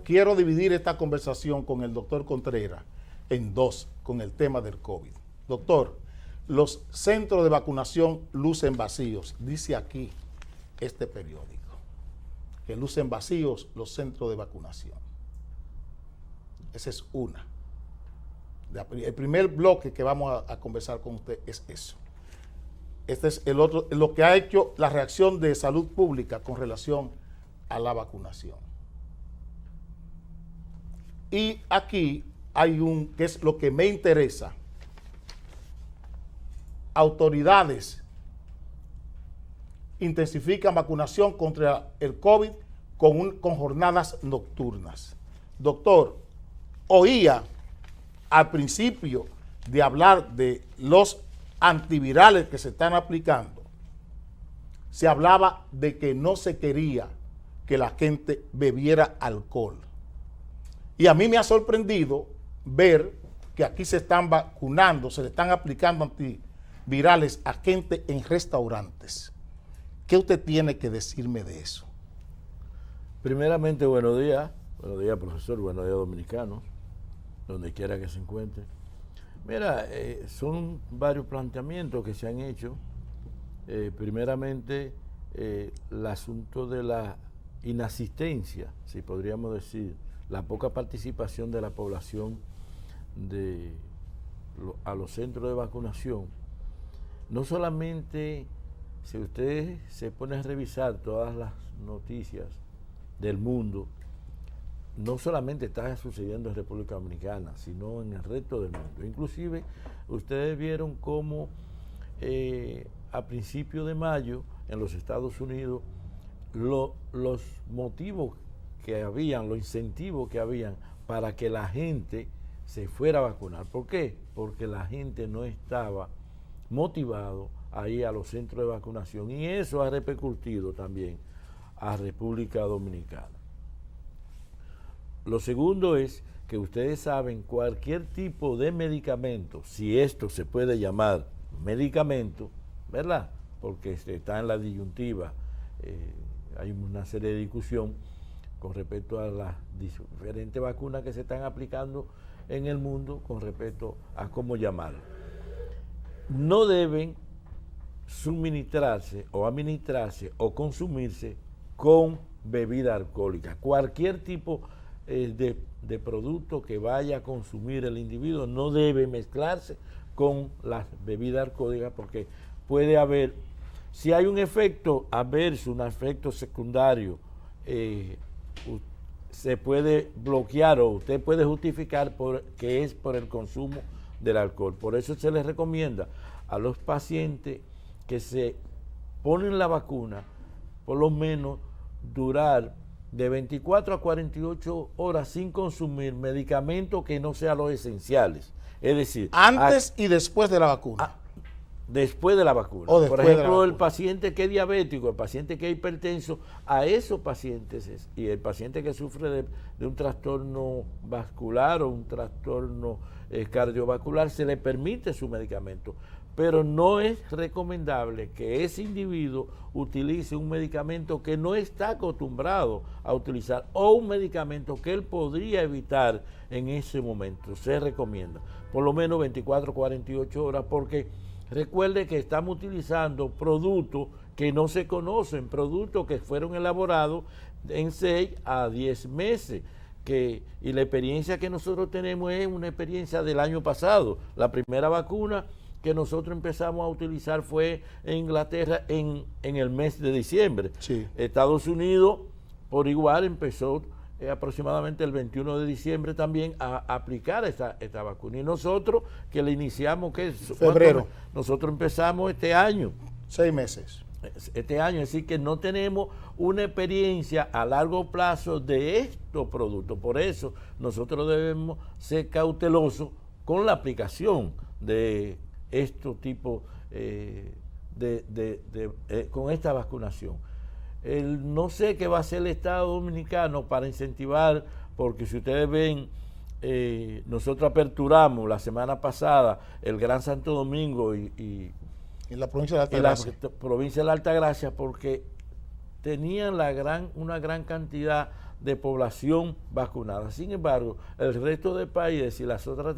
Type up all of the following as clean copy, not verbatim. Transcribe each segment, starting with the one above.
quiero dividir esta conversación con el doctor Contreras en dos, con el tema del COVID. Doctor, los centros de vacunación lucen vacíos, dice aquí este periódico, que lucen vacíos los centros de vacunación. Esa es una. El primer bloque que vamos a conversar con usted es eso. Este es el otro, lo que ha hecho la reacción de salud pública con relación a la vacunación. Y aquí hay que es lo que me interesa. Autoridades intensifican vacunación contra el COVID con jornadas nocturnas. Doctor, oía al principio de hablar de los antivirales que se están aplicando, se hablaba de que no se quería que la gente bebiera alcohol. Y a mí me ha sorprendido ver que aquí se están vacunando, se le están aplicando antivirales a gente en restaurantes. ¿Qué usted tiene que decirme de eso? Primeramente, buenos días, profesor, buenos días, dominicanos, donde quiera que se encuentre. Mira, son varios planteamientos que se han hecho. Primeramente, el asunto de la inasistencia, si podríamos decir, la poca participación de la población a los centros de vacunación. No solamente, si usted se pone a revisar todas las noticias del mundo, no solamente está sucediendo en República Dominicana, sino en el resto del mundo. Inclusive, ustedes vieron cómo a principios de mayo, en los Estados Unidos, los motivos que habían, los incentivos que habían para que la gente se fuera a vacunar. ¿Por qué? Porque la gente no estaba motivado a ir a los centros de vacunación, y eso ha repercutido también a República Dominicana. Lo segundo es que ustedes saben, cualquier tipo de medicamento, si esto se puede llamar medicamento, ¿verdad? Porque está en la disyuntiva, hay una serie de discusión con respecto a las diferentes vacunas que se están aplicando en el mundo, con respecto a cómo llamarlo. No deben suministrarse o administrarse o consumirse con bebida alcohólica. Cualquier tipo de producto que vaya a consumir el individuo no debe mezclarse con las bebidas alcohólicas, porque puede haber, si hay un efecto adverso, un efecto secundario, se puede bloquear o usted puede justificar que es por el consumo del alcohol. Por eso se les recomienda a los pacientes que se ponen la vacuna, por lo menos durar de 24 a 48 horas sin consumir medicamentos que no sean los esenciales. Es decir, antes y después de la vacuna. Después de la vacuna. Por ejemplo, el paciente que es diabético, el paciente que es hipertenso, a esos pacientes y el paciente que sufre de un trastorno vascular o un trastorno cardiovascular, se le permite su medicamento. Pero no es recomendable que ese individuo utilice un medicamento que no está acostumbrado a utilizar o un medicamento que él podría evitar en ese momento. Se recomienda por lo menos 24 o 48 horas, porque recuerde que estamos utilizando productos que no se conocen, productos que fueron elaborados en 6 a 10 meses. Y la experiencia que nosotros tenemos es una experiencia del año pasado. La primera vacuna que nosotros empezamos a utilizar fue en Inglaterra en el mes de diciembre. Sí. Estados Unidos, por igual, empezó aproximadamente el 21 de diciembre también a aplicar esta vacuna. Y nosotros, que le iniciamos, ¿qué es? Febrero. Nosotros empezamos este año. 6 meses. Este año, es decir, que no tenemos una experiencia a largo plazo de estos productos. Por eso nosotros debemos ser cautelosos con la aplicación de estos tipos con esta vacunación. No sé qué va a hacer el Estado Dominicano para incentivar, porque si ustedes ven, nosotros aperturamos la semana pasada el Gran Santo Domingo y la provincia de Altagracia. Provincia de la Altagracia, porque tenían una gran cantidad de población vacunada. Sin embargo, el resto del país y las otras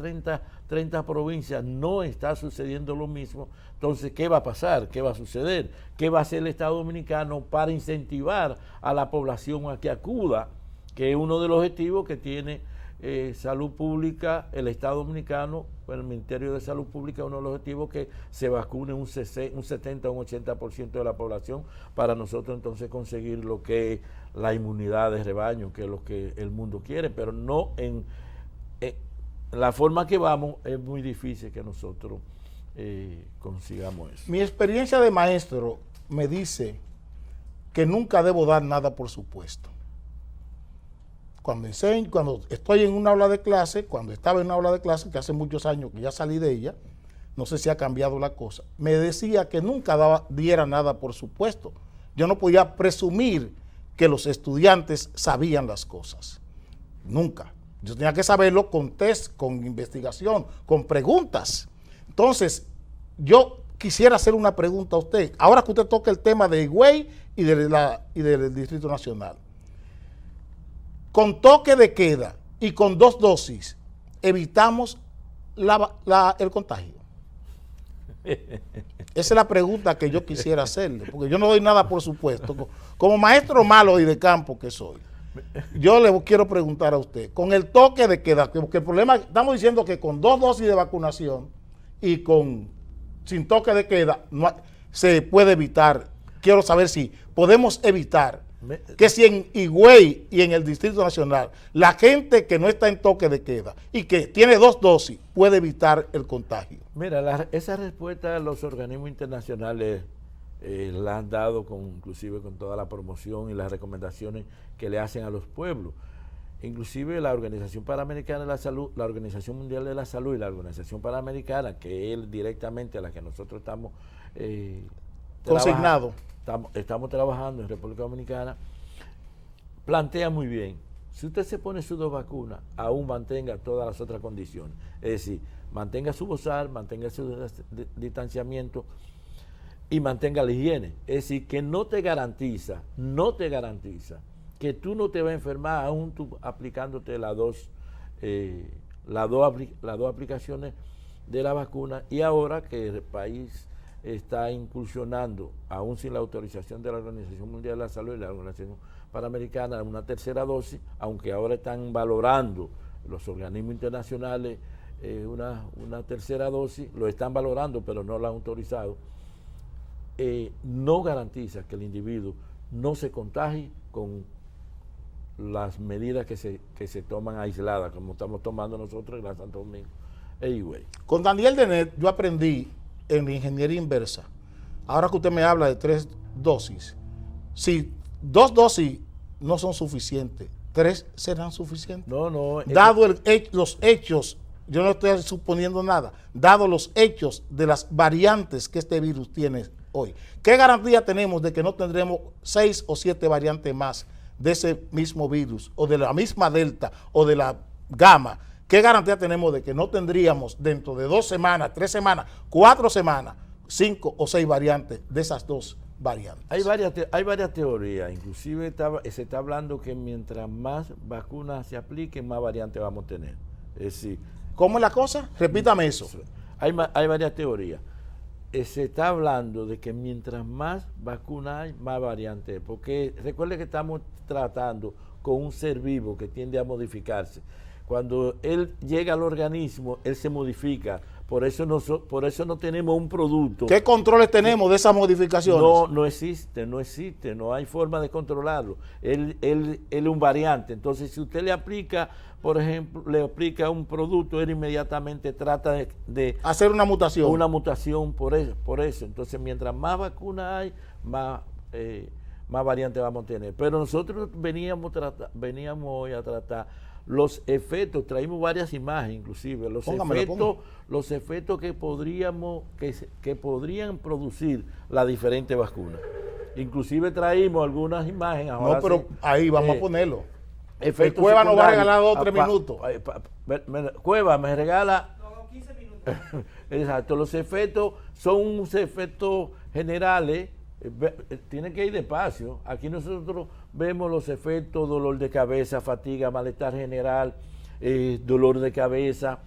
30 provincias no está sucediendo lo mismo. Entonces, ¿qué va a pasar? ¿Qué va a suceder? ¿Qué va a hacer el Estado Dominicano para incentivar a la población a que acuda? Que es uno de los objetivos que tiene Salud Pública, el Estado Dominicano, el Ministerio de Salud Pública, uno de los objetivos que se vacune un 70 o un 80% de la población para nosotros entonces conseguir lo que es la inmunidad de rebaño, que es lo que el mundo quiere, pero no en la forma que vamos es muy difícil que nosotros consigamos eso. Mi experiencia de maestro me dice que nunca debo dar nada por supuesto. Cuando enseño, cuando estoy en una aula de clase, cuando estaba en una aula de clase, que hace muchos años que ya salí de ella, no sé si ha cambiado la cosa, me decía que nunca diera nada por supuesto. Yo no podía presumir que los estudiantes sabían las cosas. Nunca. Yo tenía que saberlo con test, con investigación, con preguntas. Entonces, yo quisiera hacer una pregunta a usted. Ahora que usted toca el tema de Higüey y del Distrito Nacional. Con toque de queda y con 2 dosis, evitamos el contagio. Esa es la pregunta que yo quisiera hacerle, porque yo no doy nada por supuesto. Como maestro malo y de campo que soy, yo le quiero preguntar a usted, con el toque de queda, porque el problema, estamos diciendo que con 2 dosis de vacunación y sin toque de queda se puede evitar. Quiero saber si podemos evitar que si en Higüey y en el Distrito Nacional la gente que no está en toque de queda y que tiene 2 dosis puede evitar el contagio. Mira, esa respuesta los organismos internacionales la han dado inclusive con toda la promoción y las recomendaciones que le hacen a los pueblos. Inclusive la Organización Panamericana de la Salud, la Organización Mundial de la Salud y la Organización Panamericana, que es directamente a la que nosotros estamos consignado. Estamos trabajando en República Dominicana, plantea muy bien, si usted se pone sus 2 vacunas, aún mantenga todas las otras condiciones, es decir, mantenga su bozal, mantenga su distanciamiento y mantenga la higiene, es decir, que no te garantiza que tú no te vas a enfermar aún tú aplicándote las dos aplicaciones de la vacuna. Y ahora que el país está incursionando, aún sin la autorización de la Organización Mundial de la Salud y la Organización Panamericana, una 3ª dosis, aunque ahora están valorando los organismos internacionales una 3ª dosis, lo están valorando pero no la han autorizado, no garantiza que el individuo no se contagie con las medidas que se toman aisladas, como estamos tomando nosotros en la Santo Domingo e Higüey. Con Daniel Dennett yo aprendí en la ingeniería inversa, ahora que usted me habla de 3 dosis, si 2 dosis no son suficientes, 3 serán suficientes. No. Dado los hechos, yo no estoy suponiendo nada, dado los hechos de las variantes que este virus tiene hoy, ¿qué garantía tenemos de que no tendremos 6 o 7 variantes más de ese mismo virus, o de la misma Delta, o de la Gamma? ¿Qué garantía tenemos de que no tendríamos dentro de 2 semanas, 3 semanas, 4 semanas, 5 o 6 variantes de esas 2 variantes? Hay varias teorías, inclusive se está hablando que mientras más vacunas se apliquen, más variantes vamos a tener. Es decir, ¿cómo es la cosa? Repítame eso. Hay varias teorías. Se está hablando de que mientras más vacunas hay, más variantes, porque recuerde que estamos tratando con un ser vivo que tiende a modificarse. Cuando él llega al organismo, él se modifica. Por eso no tenemos un producto. ¿Qué controles tenemos de esas modificaciones? No existe, no hay forma de controlarlo. Él es un variante. Entonces, si usted le aplica, por ejemplo, un producto, él inmediatamente trata de hacer una mutación. Una mutación por eso. Entonces, mientras más vacunas hay, más variantes vamos a tener. Pero nosotros veníamos hoy a tratar los efectos, traímos varias imágenes inclusive, los efectos que podrían producir las diferentes vacunas. Inclusive traímos algunas imágenes. No, pero ahí vamos a ponerlo. El Cueva nos va a regalar 2 o 3 minutos. Cueva me regala 15 minutos. Exacto, los efectos son unos efectos generales tiene que ir despacio. Aquí nosotros vemos los efectos: dolor de cabeza, fatiga, malestar general, dolor de cabeza.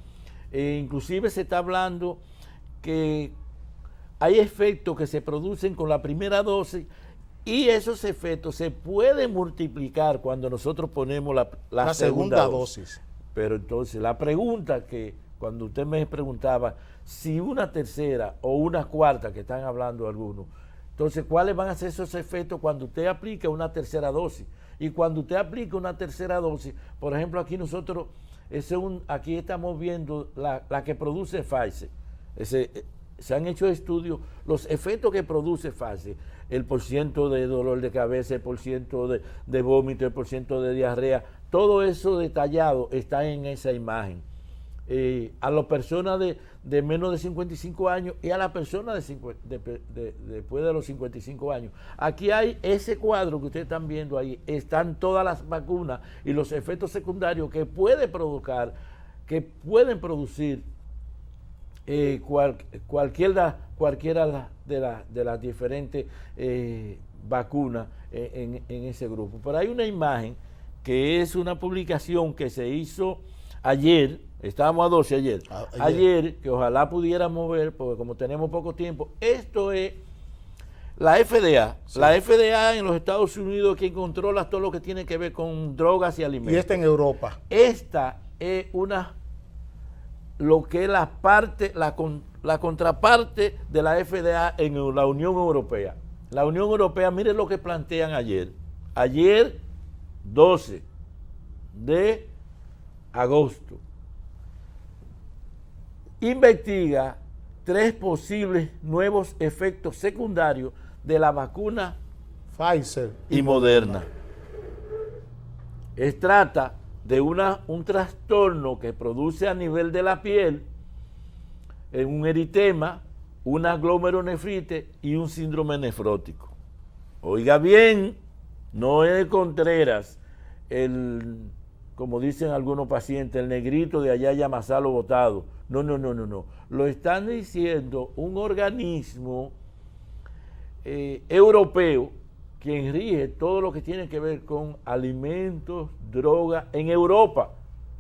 Inclusive se está hablando que hay efectos que se producen con la primera dosis y esos efectos se pueden multiplicar cuando nosotros ponemos la segunda dosis. Pero entonces la pregunta que cuando usted me preguntaba si una tercera o una cuarta, que están hablando algunos, entonces ¿cuáles van a ser esos efectos cuando usted aplica una tercera dosis? Y cuando usted aplica una tercera dosis, por ejemplo, aquí nosotros, aquí estamos viendo la que produce Pfizer. Se han hecho estudios, los efectos que produce Pfizer, el % de dolor de cabeza, el % de vómito, el % de diarrea, todo eso detallado está en esa imagen. A las personas de menos de 55 años y a las personas después de los 55 años. Aquí hay ese cuadro que ustedes están viendo ahí, están todas las vacunas y los efectos secundarios que pueden producir cualquiera de las diferentes vacunas en ese grupo. Pero hay una imagen que es una publicación que se hizo ayer, estábamos a 12 ayer, que ojalá pudiéramos ver, porque como tenemos poco tiempo. Esto es la FDA. Sí. La FDA en los Estados Unidos, quien controla todo lo que tiene que ver con drogas y alimentos. Y esta en Europa. Esta es lo que es la contraparte de la FDA en la Unión Europea. La Unión Europea, miren lo que plantean ayer. Ayer, 12 de agosto. Investiga 3 posibles nuevos efectos secundarios de la vacuna Pfizer y Moderna. Trata de un trastorno que produce a nivel de la piel un eritema, una glomerulonefritis y un síndrome nefrótico. Oiga bien, no es Contreras, como dicen algunos pacientes, el negrito de allá Yamasalo botado. No. Lo están diciendo un organismo europeo quien rige todo lo que tiene que ver con alimentos, drogas en Europa,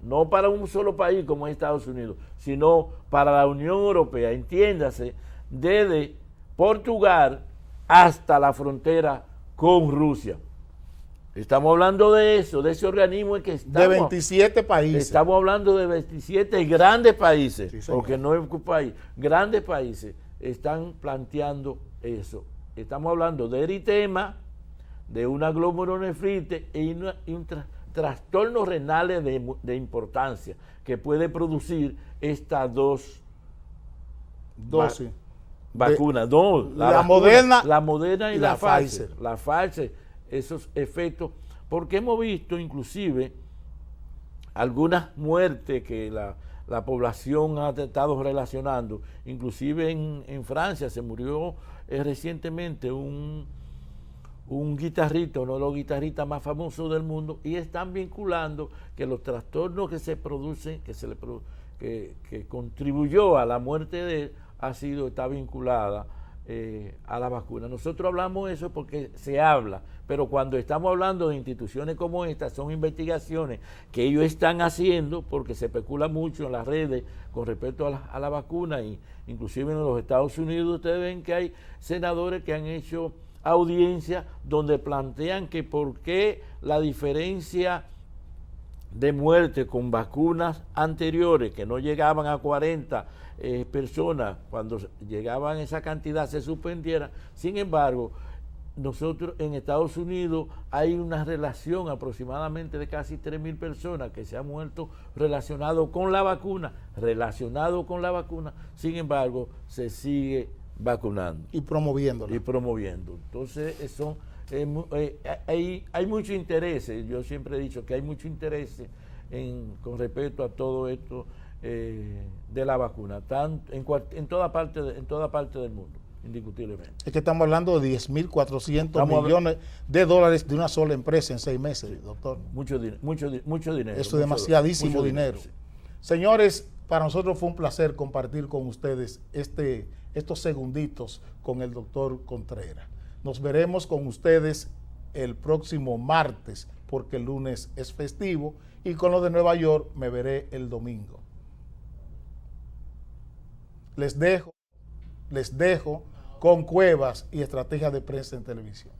no para un solo país como es Estados Unidos, sino para la Unión Europea, entiéndase, desde Portugal hasta la frontera con Rusia. Estamos hablando de eso, de ese organismo en que estamos. De 27 países. Estamos hablando de 27 grandes países, sí, porque no es un país, grandes países están planteando eso. Estamos hablando de eritema, de una glomerulonefritis y un trastorno renal de importancia que puede producir estas dos dosis. Vacunas. La Moderna. La Moderna y la Pfizer. La Pfizer, esos efectos, porque hemos visto inclusive algunas muertes que la población ha estado relacionando. Inclusive en Francia se murió recientemente un guitarrista, uno de los guitarristas más famosos del mundo, y están vinculando que los trastornos que se producen, que contribuyó a la muerte de él, está vinculada a la vacuna. Nosotros hablamos eso porque se habla, pero cuando estamos hablando de instituciones como estas, son investigaciones que ellos están haciendo, porque se especula mucho en las redes con respecto a la vacuna, y inclusive en los Estados Unidos ustedes ven que hay senadores que han hecho audiencia donde plantean que por qué la diferencia de muerte con vacunas anteriores que no llegaban a 40 personas, cuando llegaban esa cantidad se suspendiera. Sin embargo, nosotros en Estados Unidos hay una relación aproximadamente de casi 3.000 personas que se han muerto relacionado con la vacuna, sin embargo se sigue vacunando y promoviéndola. Entonces hay mucho interés. Yo siempre he dicho que hay mucho interés con respecto a todo esto de la vacuna, tanto en toda parte del mundo, indiscutiblemente. Es que estamos hablando de 10.400 millones de dólares de una sola empresa en 6 meses, sí, doctor. Mucho dinero. Eso es demasiadísimo dinero. Sí. Señores, para nosotros fue un placer compartir con ustedes estos segunditos con el doctor Contreras. Nos veremos con ustedes el próximo martes, porque el lunes es festivo, y con lo de Nueva York me veré el domingo. Les dejo con Cuevas y Estrategia de Prensa en Televisión.